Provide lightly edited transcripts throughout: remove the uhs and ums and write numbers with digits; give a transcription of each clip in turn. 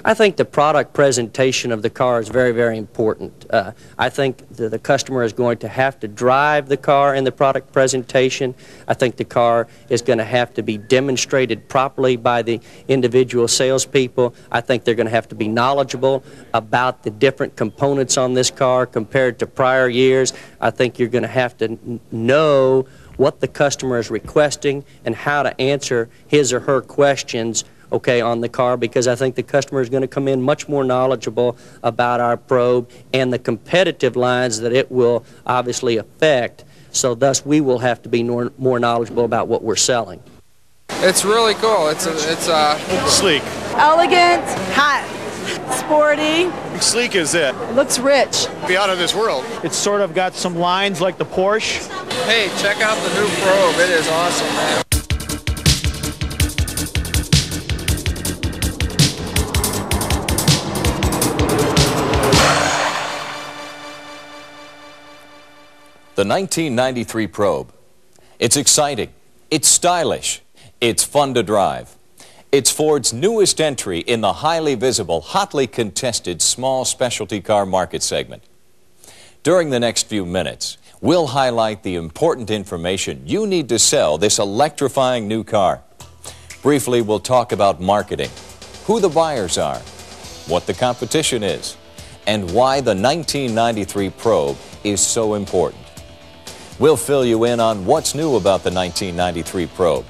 I think the product presentation of the car is very, very important. I think the customer is going to have to drive the car in the product presentation. I think the car is going to have to be demonstrated properly by the individual salespeople. I think they're going to have to be knowledgeable about the different components on this car compared to prior years. I think you're going to have to know what the customer is requesting and how to answer his or her questions, okay, on the car, because I think the customer is going to come in much more knowledgeable about our probe and the competitive lines that it will obviously affect. So thus we will have to be more knowledgeable about what we're selling. It's really cool. It's sleek, elegant, hot, sporty. Sleek is it. It looks rich. Be out of this world. It's sort of got some lines like the Porsche. Hey, check out the new probe. It is awesome, man. The 1993 Probe. It's exciting, it's stylish, it's fun to drive. It's Ford's newest entry in the highly visible, hotly contested small specialty car market segment. During the next few minutes, we'll highlight the important information you need to sell this electrifying new car. Briefly, we'll talk about marketing, who the buyers are, what the competition is, and why the 1993 Probe is so important. We'll fill you in on what's new about the 1993 Probe.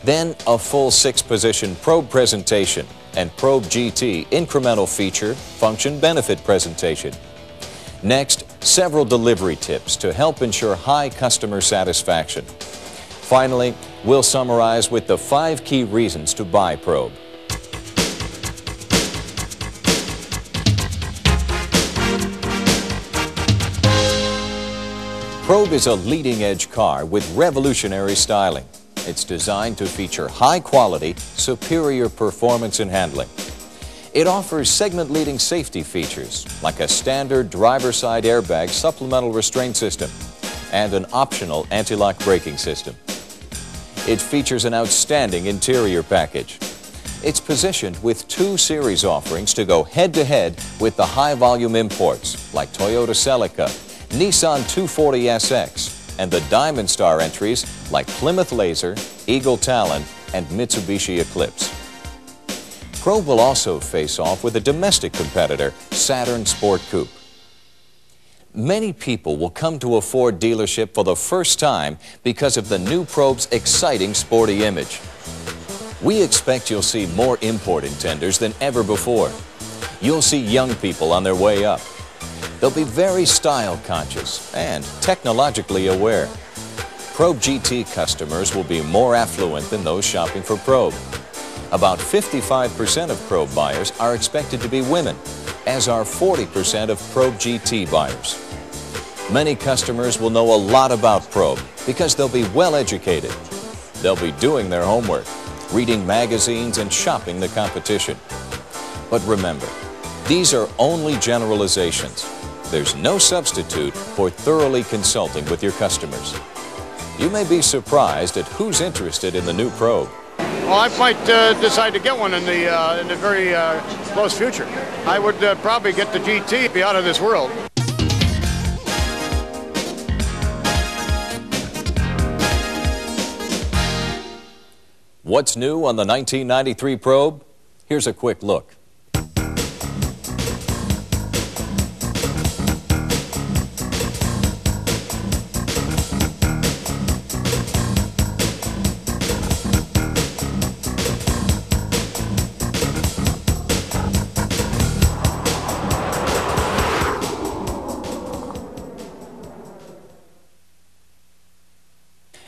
Then a full 6-position probe presentation and Probe GT incremental feature, function, benefit presentation. Next, several delivery tips to help ensure high customer satisfaction. Finally, we'll summarize with the 5 key reasons to buy Probe. Probe is a leading-edge car with revolutionary styling. It's designed to feature high-quality, superior performance and handling. It offers segment-leading safety features like a standard driver-side airbag supplemental restraint system and an optional anti-lock braking system. It features an outstanding interior package. It's positioned with 2 series offerings to go head-to-head with the high-volume imports like Toyota Celica, Nissan 240SX, and the Diamond Star entries like Plymouth Laser, Eagle Talon, and Mitsubishi Eclipse. Probe will also face off with a domestic competitor, Saturn Sport Coupe. Many people will come to a Ford dealership for the first time because of the new Probe's exciting sporty image. We expect you'll see more import intenders than ever before. You'll see young people on their way up. They'll be very style conscious and technologically aware. Probe GT customers will be more affluent than those shopping for Probe. About 55% of Probe buyers are expected to be women, as are 40% of Probe GT buyers. Many customers will know a lot about Probe because they'll be well educated. They'll be doing their homework, reading magazines and shopping the competition. But remember, these are only generalizations. There's no substitute for thoroughly consulting with your customers. You may be surprised at who's interested in the new Probe. Well, I might decide to get one in the very close future. I would probably get the GT, be out of this world. What's new on the 1993 Probe? Here's a quick look.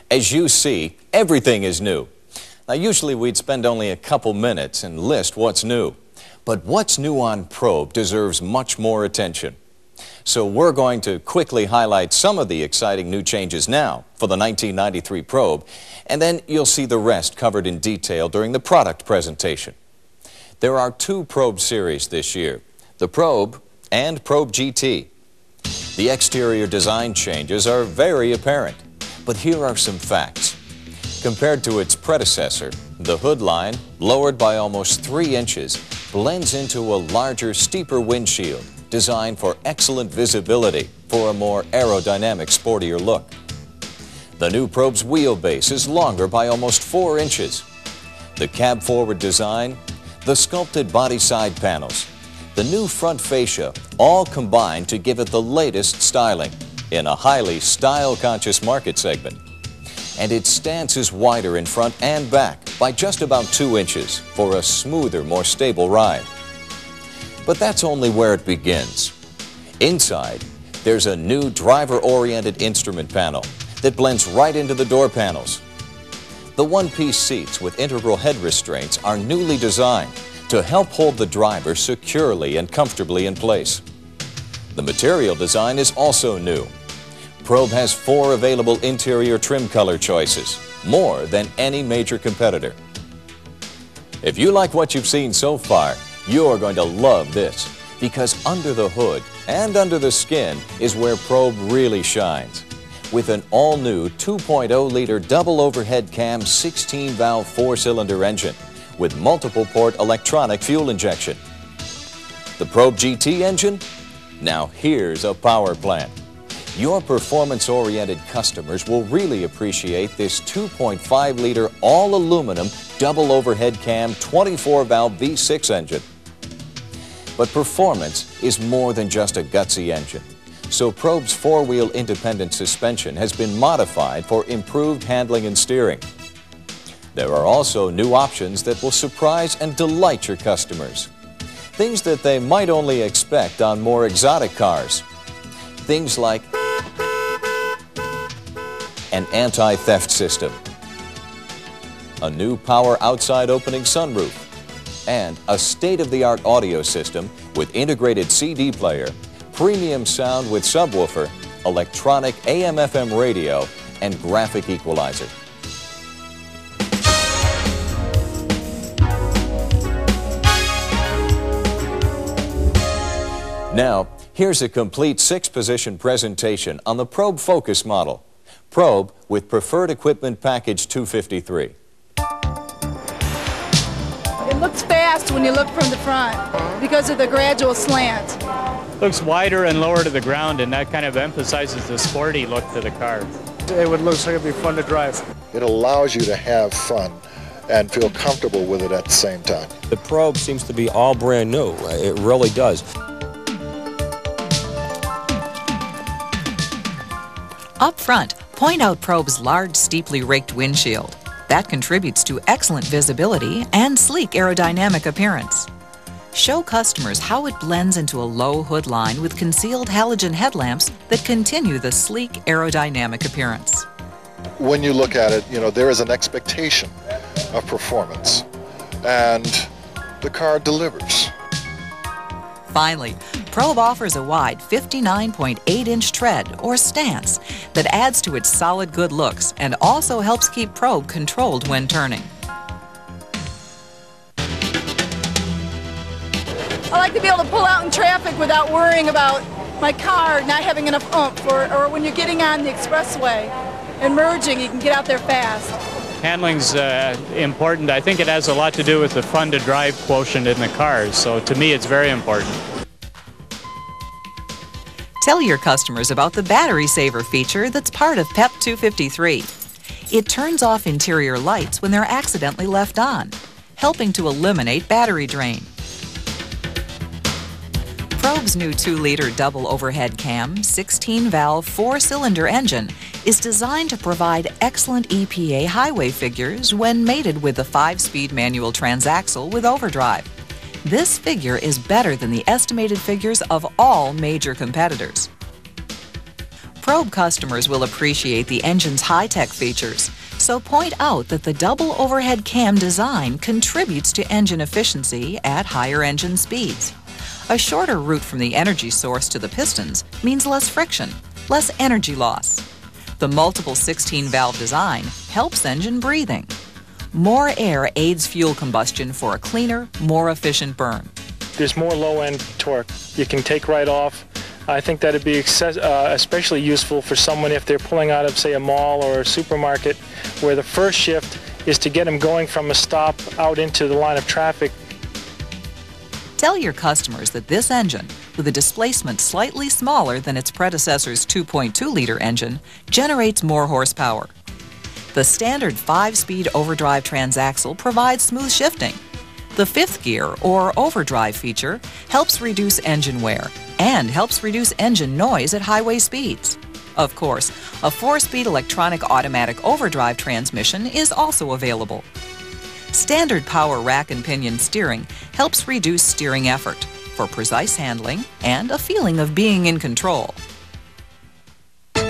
As you see, everything is new. Now, usually we'd spend only a couple minutes and list what's new. But what's new on Probe deserves much more attention. So we're going to quickly highlight some of the exciting new changes now for the 1993 Probe, and then you'll see the rest covered in detail during the product presentation. There are 2 Probe series this year, the Probe and Probe GT. The exterior design changes are very apparent. But here are some facts. Compared to its predecessor, the hood line, lowered by almost 3 inches, blends into a larger, steeper windshield designed for excellent visibility for a more aerodynamic, sportier look. The new Probe's wheelbase is longer by almost 4 inches. The cab-forward design, the sculpted body side panels, the new front fascia all combine to give it the latest styling in a highly style-conscious market segment. And its stance is wider in front and back by just about 2 inches for a smoother, more stable ride. But that's only where it begins. Inside, there's a new driver-oriented instrument panel that blends right into the door panels. The one-piece seats with integral head restraints are newly designed to help hold the driver securely and comfortably in place. The material design is also new. Probe has 4 available interior trim color choices, more than any major competitor. If you like what you've seen so far, you're going to love this, because under the hood and under the skin is where Probe really shines. With an all-new 2.0-liter double overhead cam 16-valve 4-cylinder engine with multiple-port electronic fuel injection. The Probe GT engine? Now here's a power plant. Your performance-oriented customers will really appreciate this 2.5-liter all-aluminum double overhead cam 24-valve V6 engine. But performance is more than just a gutsy engine. So Probe's 4-wheel independent suspension has been modified for improved handling and steering. There are also new options that will surprise and delight your customers. Things that they might only expect on more exotic cars. Things like an anti-theft system, a new power outside opening sunroof, and a state-of-the-art audio system with integrated CD player, premium sound with subwoofer, electronic AM/FM radio, and graphic equalizer. Now, here's a complete 6-position presentation on the Probe Focus model. Probe with Preferred Equipment Package 253. It looks fast when you look from the front because of the gradual slant. Looks wider and lower to the ground, and that kind of emphasizes the sporty look to the car. It would look like it'd be fun to drive. It allows you to have fun and feel comfortable with it at the same time. The Probe seems to be all brand new. It really does. Up front, point out Probe's large, steeply raked windshield. That contributes to excellent visibility and sleek aerodynamic appearance. Show customers how it blends into a low hood line with concealed halogen headlamps that continue the sleek aerodynamic appearance. When you look at it, there is an expectation of performance, and the car delivers. Finally, Probe offers a wide 59.8-inch tread, or stance, that adds to its solid good looks and also helps keep Probe controlled when turning. I like to be able to pull out in traffic without worrying about my car not having enough oomph, or when you're getting on the expressway and merging, you can get out there fast. Handling's important. I think it has a lot to do with the fun-to-drive quotient in the cars, so to me it's very important. Tell your customers about the battery saver feature that's part of PEP 253. It turns off interior lights when they're accidentally left on, helping to eliminate battery drain. Probe's new 2-liter double overhead cam, 16-valve, 4-cylinder engine is designed to provide excellent EPA highway figures when mated with the 5-speed manual transaxle with overdrive. This figure is better than the estimated figures of all major competitors. Probe customers will appreciate the engine's high-tech features, so point out that the double overhead cam design contributes to engine efficiency at higher engine speeds. A shorter route from the energy source to the pistons means less friction, less energy loss. The multiple 16-valve design helps engine breathing. More air aids fuel combustion for a cleaner, more efficient burn. There's more low-end torque you can take right off. I think that would be especially useful for someone if they're pulling out of, say, a mall or a supermarket, where the first shift is to get them going from a stop out into the line of traffic. Tell your customers that this engine, with a displacement slightly smaller than its predecessor's 2.2-liter engine, generates more horsepower. The standard 5-speed overdrive transaxle provides smooth shifting. The 5th gear, or overdrive feature, helps reduce engine wear and helps reduce engine noise at highway speeds. Of course, a 4-speed electronic automatic overdrive transmission is also available. Standard power rack and pinion steering helps reduce steering effort for precise handling and a feeling of being in control. I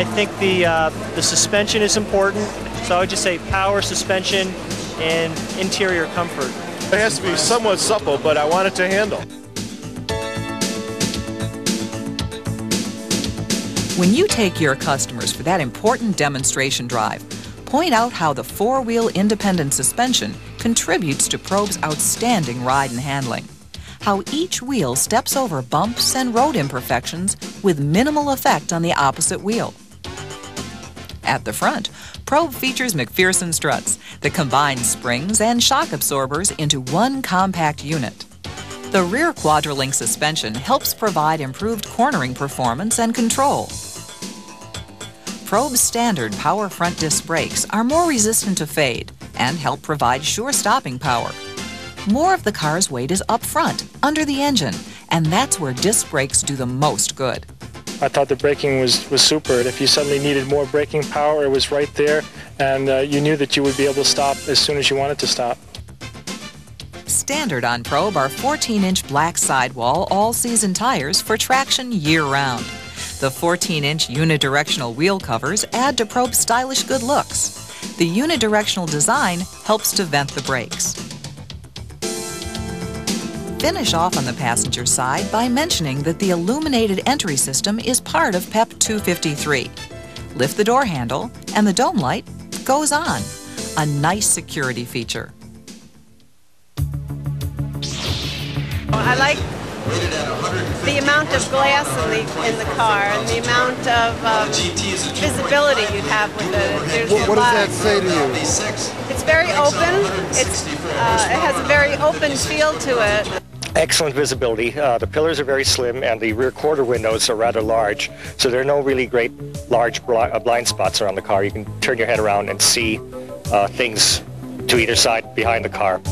think the suspension is important, so I would just say power, suspension, and interior comfort. It has to be somewhat supple, but I want it to handle. When you take your customers for that important demonstration drive, point out how the 4-wheel independent suspension contributes to Probe's outstanding ride and handling. How each wheel steps over bumps and road imperfections with minimal effect on the opposite wheel. At the front, Probe features McPherson struts that combine springs and shock absorbers into one compact unit. The rear Quadrolink suspension helps provide improved cornering performance and control. Probe's standard power front disc brakes are more resistant to fade and help provide sure stopping power. More of the car's weight is up front, under the engine, and that's where disc brakes do the most good. I thought the braking was super. If you suddenly needed more braking power, it was right there, and you knew that you would be able to stop as soon as you wanted to stop. Standard on Probe are 14-inch black sidewall all-season tires for traction year-round. The 14-inch unidirectional wheel covers add to Probe's stylish good looks. The unidirectional design helps to vent the brakes. Finish off on the passenger side by mentioning that the illuminated entry system is part of PEP 253. Lift the door handle and the dome light goes on. A nice security feature. I like the amount of glass in the car and the amount of visibility you'd have with it. What does that say to you? It's very open. It has a very open feel to it. Excellent visibility. The pillars are very slim and the rear quarter windows are rather large, so there are no really great large blind spots around the car. You can turn your head around and see things to either side behind the car.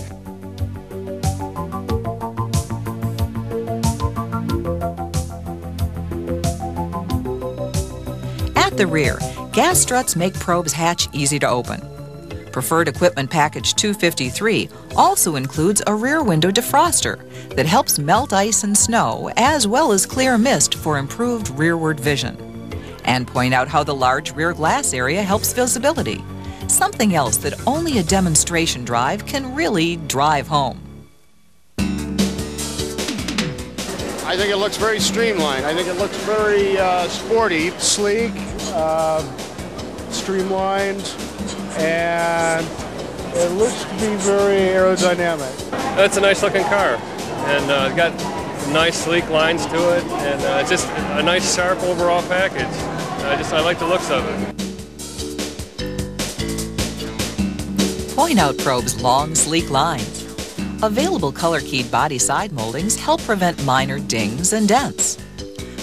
At the rear, gas struts make Probe's hatch easy to open. Preferred Equipment Package 253 also includes a rear window defroster that helps melt ice and snow as well as clear mist for improved rearward vision. And point out how the large rear glass area helps visibility, something else that only a demonstration drive can really drive home. I think it looks very streamlined. I think it looks very sporty, sleek, streamlined, and it looks to be very aerodynamic. That's a nice looking car, and got nice sleek lines to it, and just a nice sharp overall package. I like the looks of it. Point out Probe's long, sleek lines. Available color-keyed body side moldings help prevent minor dings and dents.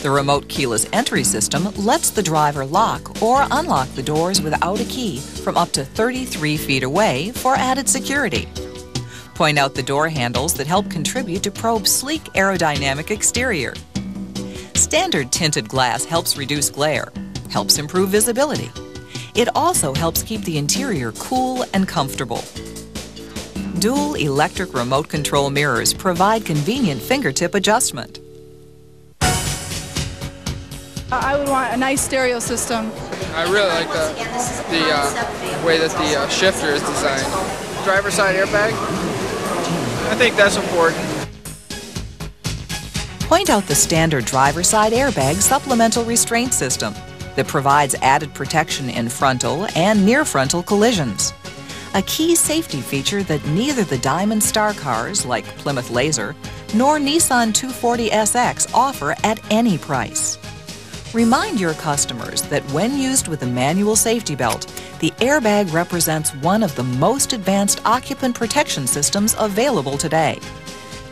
The remote keyless entry system lets the driver lock or unlock the doors without a key from up to 33 feet away for added security. Point out the door handles that help contribute to Probe's sleek aerodynamic exterior. Standard tinted glass helps reduce glare, helps improve visibility. It also helps keep the interior cool and comfortable. Dual electric remote control mirrors provide convenient fingertip adjustment. I would want a nice stereo system. I really like the way that the shifter is designed. Driver's side airbag, I think that's important. Point out the standard driver's side airbag supplemental restraint system that provides added protection in frontal and near frontal collisions. A key safety feature that neither the Diamond Star cars like Plymouth Laser nor Nissan 240SX offer at any price. Remind your customers that when used with a manual safety belt, the airbag represents one of the most advanced occupant protection systems available today.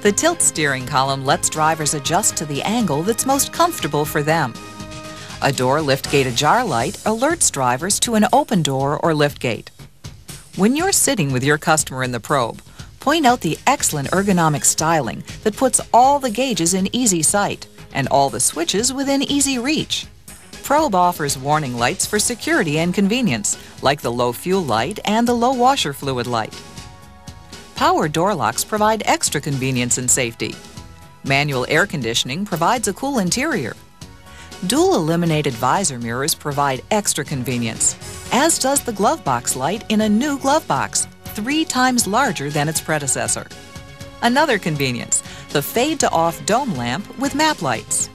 The tilt steering column lets drivers adjust to the angle that's most comfortable for them. A door liftgate ajar light alerts drivers to an open door or liftgate. When you're sitting with your customer in the probe, point out the excellent ergonomic styling that puts all the gauges in easy sight and all the switches within easy reach. Probe offers warning lights for security and convenience, like the low fuel light and the low washer fluid light. Power door locks provide extra convenience and safety. Manual air conditioning provides a cool interior. Dual illuminated visor mirrors provide extra convenience, as does the glove box light in a new glove box, 3 times larger than its predecessor. Another convenience, the fade to off dome lamp with map lights.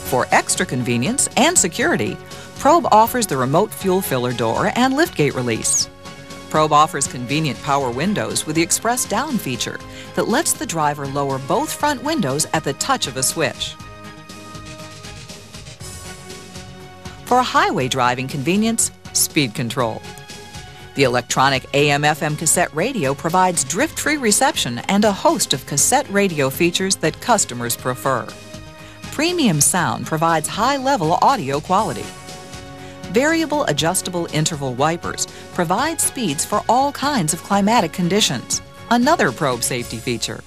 For extra convenience and security, Probe offers the remote fuel filler door and liftgate release. Probe offers convenient power windows with the express down feature that lets the driver lower both front windows at the touch of a switch. For highway driving convenience, speed control. The electronic AM/FM cassette radio provides drift-free reception and a host of cassette radio features that customers prefer. Premium sound provides high-level audio quality. Variable adjustable interval wipers provide speeds for all kinds of climatic conditions, another Probe safety feature.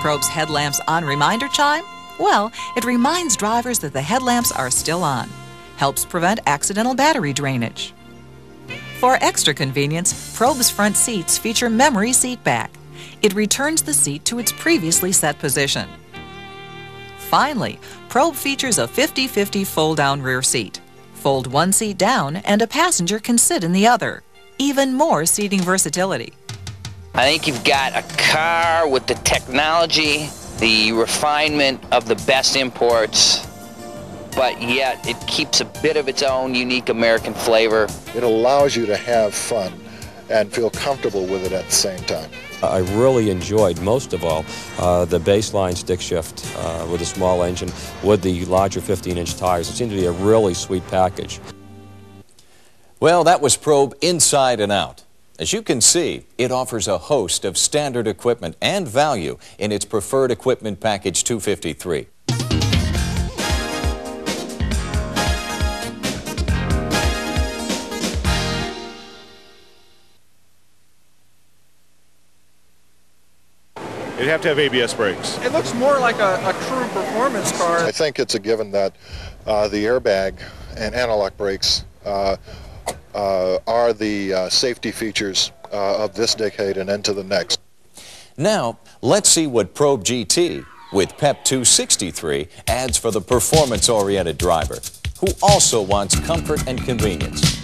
Probe's headlamps on reminder chime? Well, it reminds drivers that the headlamps are still on. Helps prevent accidental battery drainage. For extra convenience, Probe's front seats feature memory seat back. It returns the seat to its previously set position. Finally, Probe features a 50-50 fold-down rear seat. Fold one seat down and a passenger can sit in the other. Even more seating versatility. I think you've got a car with the technology, the refinement of the best imports, but yet it keeps a bit of its own unique American flavor. It allows you to have fun and feel comfortable with it at the same time. I really enjoyed, most of all, the baseline stick shift with a small engine with the larger 15-inch tires. It seemed to be a really sweet package. Well, that was Probe Inside and Out. As you can see, it offers a host of standard equipment and value in its Preferred Equipment Package 253. It'd have to have ABS brakes. It looks more like a true performance car. I think it's a given that the airbag and anti-lock brakes are the safety features of this decade and into the next. Now, let's see what Probe GT with PEP 263 adds for the performance-oriented driver, who also wants comfort and convenience.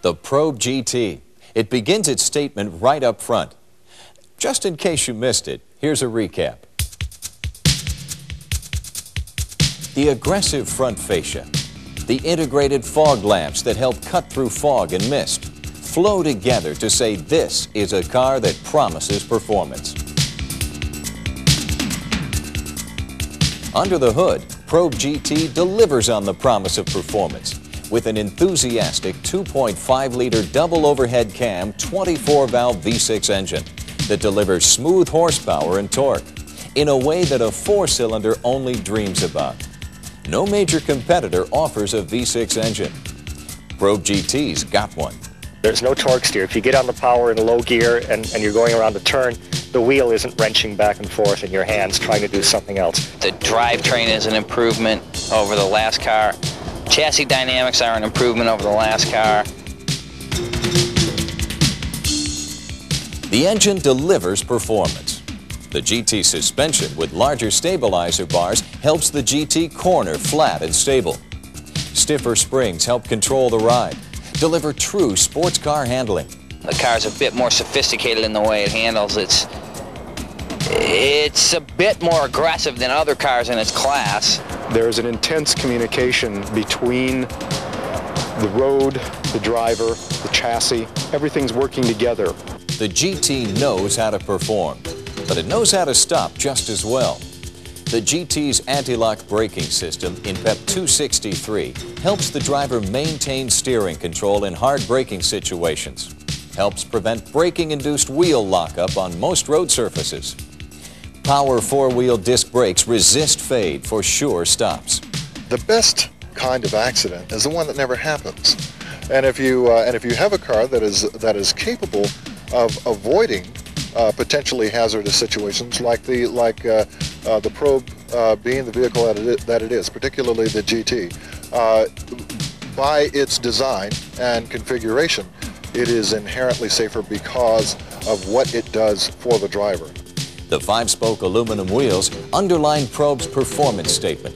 The Probe GT. It begins its statement right up front. Just in case you missed it, here's a recap. The aggressive front fascia, the integrated fog lamps that help cut through fog and mist, flow together to say this is a car that promises performance. Under the hood, Probe GT delivers on the promise of performance with an enthusiastic 2.5-liter double overhead cam 24-valve V6 engine that delivers smooth horsepower and torque in a way that a four-cylinder only dreams about. No major competitor offers a V6 engine. Probe GT's got one. There's no torque steer. If you get on the power in low gear and you're going around a turn, the wheel isn't wrenching back and forth in your hands trying to do something else. The drivetrain is an improvement over the last car. Chassis dynamics are an improvement over the last car. The engine delivers performance. The GT suspension with larger stabilizer bars helps the GT corner flat and stable. Stiffer springs help control the ride, deliver true sports car handling. The car's a bit more sophisticated in the way it handles. It's a bit more aggressive than other cars in its class. There's an intense communication between the road, the driver, the chassis. Everything's working together. The GT knows how to perform, but it knows how to stop just as well. The GT's anti-lock braking system in PEP 263 helps the driver maintain steering control in hard braking situations, helps prevent braking-induced wheel lockup on most road surfaces. Power four-wheel disc brakes resist fade for sure stops. The best kind of accident is the one that never happens. And if you have a car that is capable of avoiding potentially hazardous situations like the Probe being the vehicle that it is, particularly the GT, by its design and configuration, it is inherently safer because of what it does for the driver. The 5-spoke aluminum wheels underline Probe's performance statement.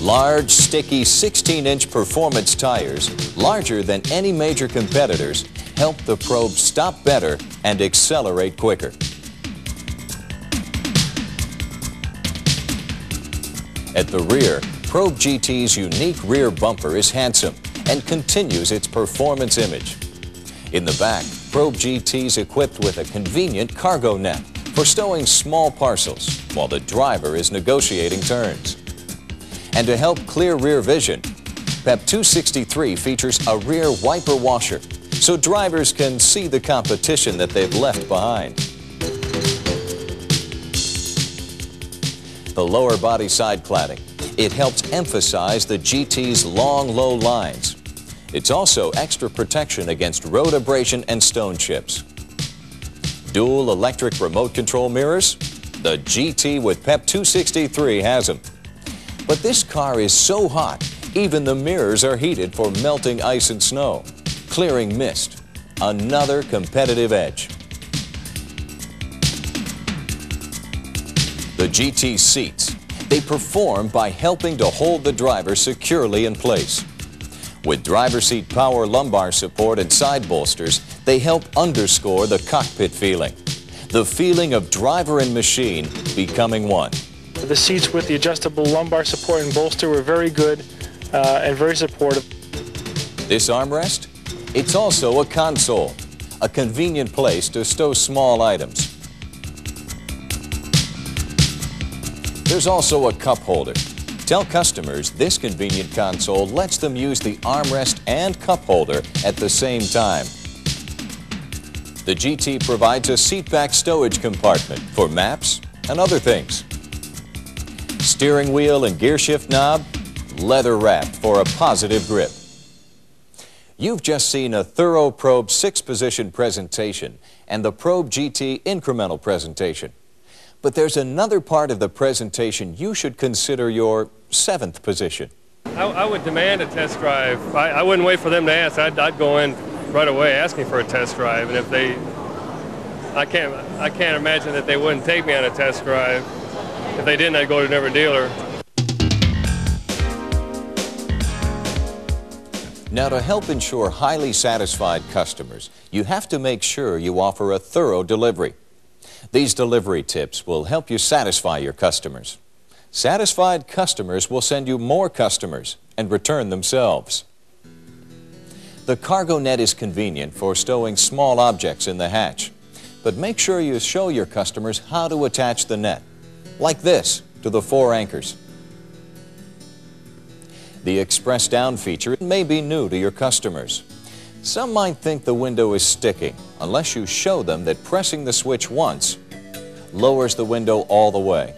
Large, sticky 16-inch performance tires, larger than any major competitors, help the Probe stop better and accelerate quicker. At the rear, Probe GT's unique rear bumper is handsome and continues its performance image. In the back, Probe GT's equipped with a convenient cargo net for stowing small parcels while the driver is negotiating turns. And to help clear rear vision, PEP 263 features a rear wiper washer so drivers can see the competition that they've left behind. The lower body side cladding, it helps emphasize the GT's long, low lines. It's also extra protection against road abrasion and stone chips. Dual electric remote control mirrors? The GT with PEP 263 has them. But this car is so hot, even the mirrors are heated for melting ice and snow, clearing mist. Another competitive edge. The GT seats, they perform by helping to hold the driver securely in place. With driver seat power lumbar support and side bolsters, they help underscore the cockpit feeling. The feeling of driver and machine becoming one. The seats with the adjustable lumbar support and bolster were very good and very supportive. This armrest? It's also a console, a convenient place to stow small items. There's also a cup holder. Tell customers this convenient console lets them use the armrest and cup holder at the same time. The GT provides a seatback stowage compartment for maps and other things. Steering wheel and gear shift knob, leather wrapped for a positive grip. You've just seen a thorough Probe 6-position presentation and the Probe GT incremental presentation. But there's another part of the presentation you should consider your 7th position. I would demand a test drive. I wouldn't wait for them to ask. I'd go in right away asking for a test drive. And if they, I can't imagine that they wouldn't take me on a test drive. If they didn't, I'd go to another dealer. Now, to help ensure highly satisfied customers, you have to make sure you offer a thorough delivery. These delivery tips will help you satisfy your customers. Satisfied customers will send you more customers and return themselves. The cargo net is convenient for stowing small objects in the hatch, but make sure you show your customers how to attach the net, like this, to the 4 anchors. The Express Down feature may be new to your customers. Some might think the window is sticking unless you show them that pressing the switch once lowers the window all the way.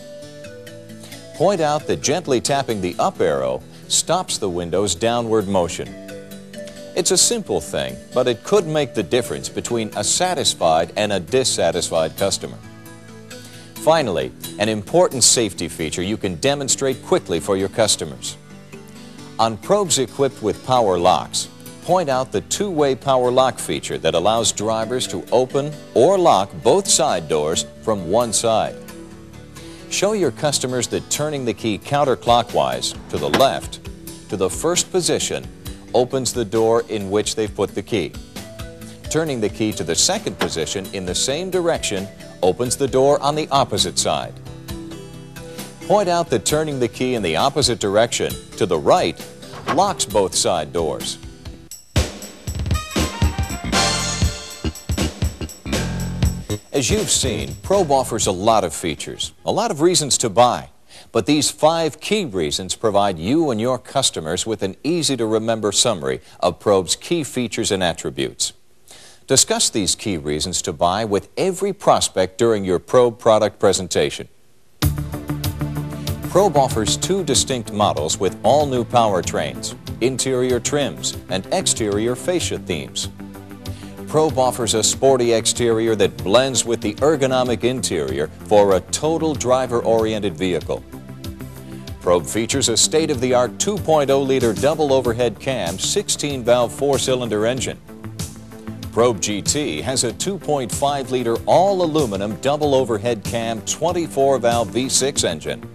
Point out that gently tapping the up arrow stops the window's downward motion. It's a simple thing, but it could make the difference between a satisfied and a dissatisfied customer. Finally, an important safety feature you can demonstrate quickly for your customers. On probes equipped with power locks, point out the 2-way power lock feature that allows drivers to open or lock both side doors from one side. Show your customers that turning the key counterclockwise to the left to the first position opens the door in which they've put the key. Turning the key to the second position in the same direction opens the door on the opposite side. Point out that turning the key in the opposite direction, to the right, locks both side doors. As you've seen, Probe offers a lot of features, a lot of reasons to buy. But these 5 key reasons provide you and your customers with an easy-to-remember summary of Probe's key features and attributes. Discuss these key reasons to buy with every prospect during your Probe product presentation. Probe offers 2 distinct models with all-new powertrains, interior trims, and exterior fascia themes. Probe offers a sporty exterior that blends with the ergonomic interior for a total driver-oriented vehicle. Probe features a state-of-the-art 2.0-liter double overhead cam 16-valve 4-cylinder engine. Probe GT has a 2.5-liter all-aluminum double overhead cam 24-valve V6 engine,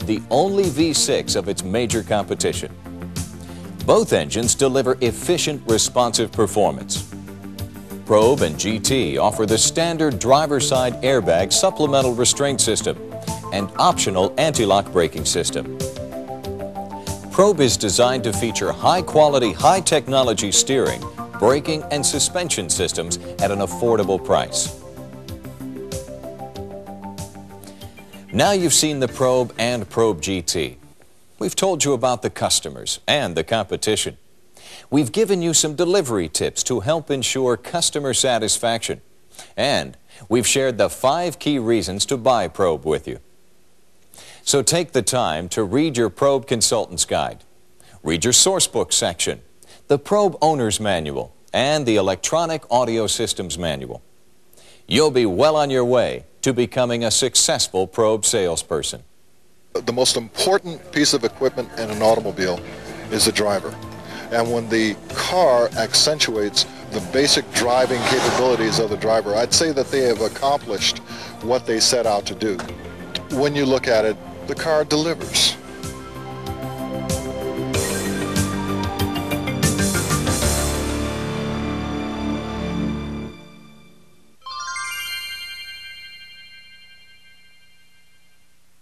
the only V6 of its major competition. Both engines deliver efficient, responsive performance. Probe and GT offer the standard driver's side airbag supplemental restraint system and optional anti-lock braking system. Probe is designed to feature high-quality, high-technology steering, braking, and suspension systems at an affordable price. Now you've seen the Probe and Probe GT. We've told you about the customers and the competition. We've given you some delivery tips to help ensure customer satisfaction. And we've shared the 5 key reasons to buy Probe with you. So take the time to read your Probe Consultant's Guide, read your Sourcebook section, the Probe Owner's Manual, and the Electronic Audio Systems Manual. You'll be well on your way to becoming a successful Probe salesperson. The most important piece of equipment in an automobile is the driver. And when the car accentuates the basic driving capabilities of the driver, I'd say that they have accomplished what they set out to do. When you look at it, the car delivers.